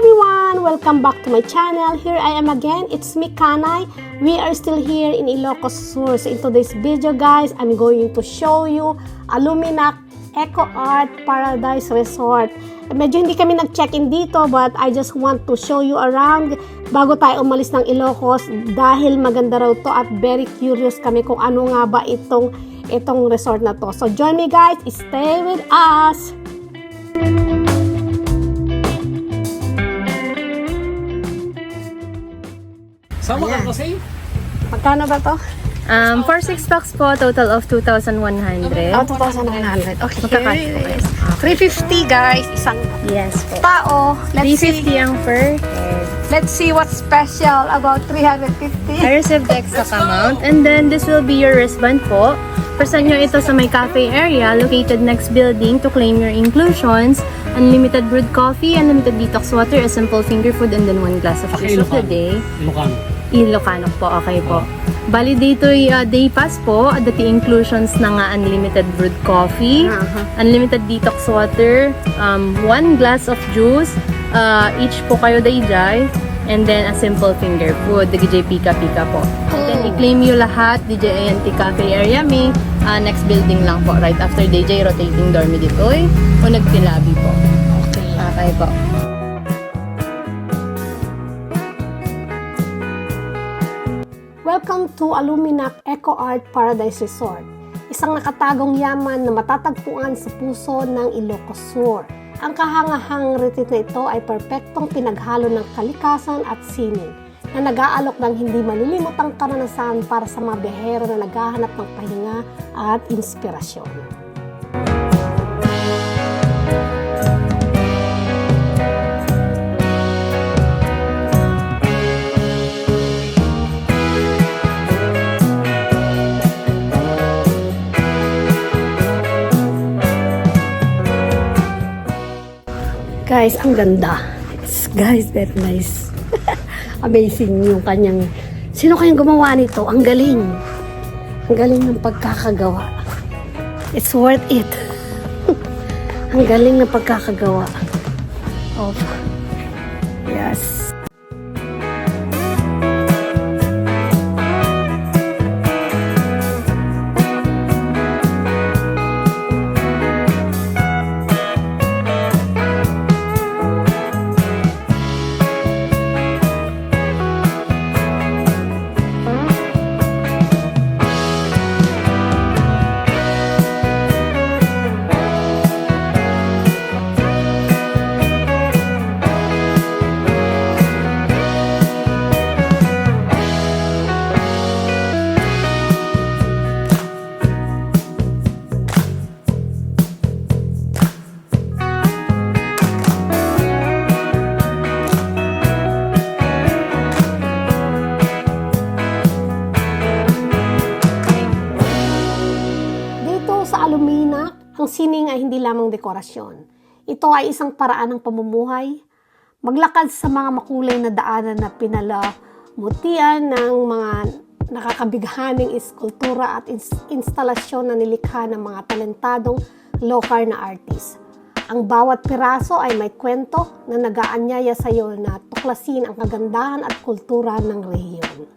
everyone! Welcome back to my channel. Here I am again. It's me, Kanay. We are still here in Ilocos Sur. So in today's video, guys, I'm going to show you ALUMINAK Eco Art Paradise Resort. Medyo hindi kami nag-check-in dito, but I just want to show you around bago tayo umalis ng Ilocos dahil maganda raw to at very curious kami kung ano nga ba itong resort na to. So join me, guys. Stay with us! Sama ka kasi? Magkano ba to? For 6 packs po, total of 2,100. Oh, 2,900. Okay. Magkakasya po guys. 350, guys. Isang Yes po. tao. Let's 350 see. ang per head. Let's see what's special about 350. I received the exact amount. And then, this will be your wristband po. Present nyo ito sa my cafe area located next building to claim your inclusions. Unlimited brewed coffee, unlimited detox water, a simple finger food, and then 1 glass of juice of the day. Ilocano. Ilocano po, okay po. Bali dito day pass po, dati inclusions na nga unlimited brewed coffee, unlimited detox water, 1 glass of juice, each po kayo day-jay, and then a simple finger food, DJ Pika-Pika po. Then i-claim nyo lahat, DJ ANT Cafe area, may next building lang po, right after DJ rotating dormi dito, o nagtilabi po. Okay po. Welcome to ALUMINAK Eco Art Paradise Resort. Isang nakatagong yaman na matatagpuan sa puso ng Ilocos Sur. Ang kahangahang retreat na ito ay perpektong pinaghalo ng kalikasan at sining na nag-aalok ng hindi malilimutang karanasan para sa mga biyahero na naghahanap ng pahinga at inspirasyon. Guys, ang ganda. Guys, that nice. Amazing yung kanyang... Sino kayang gumawa nito? Ang galing. Ang galing ng pagkakagawa. It's worth it. Ang galing ng pagkakagawa. Oh. Yes. ALUMINAK, ang sining ay hindi lamang dekorasyon. Ito ay isang paraan ng pamumuhay, maglakad sa mga makulay na daanan na pinalamutian ng mga nakakabighaning iskultura at instalasyon na nilikha ng mga talentadong lokal na artist. Ang bawat piraso ay may kwento na nag-aanyaya sa iyo na tuklasin ang kagandahan at kultura ng rehiyon.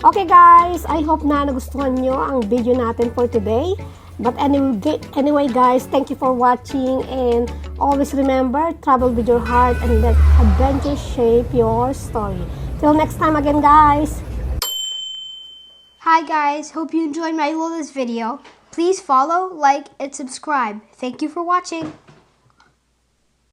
Okay guys, I hope na nagustuhan nyo ang video natin for today. But anyway guys, thank you for watching, and always remember, travel with your heart and let adventure shape your story. Till next time again guys. Hi guys, hope you enjoyed my Lola's video. Please follow, like, and subscribe. Thank you for watching.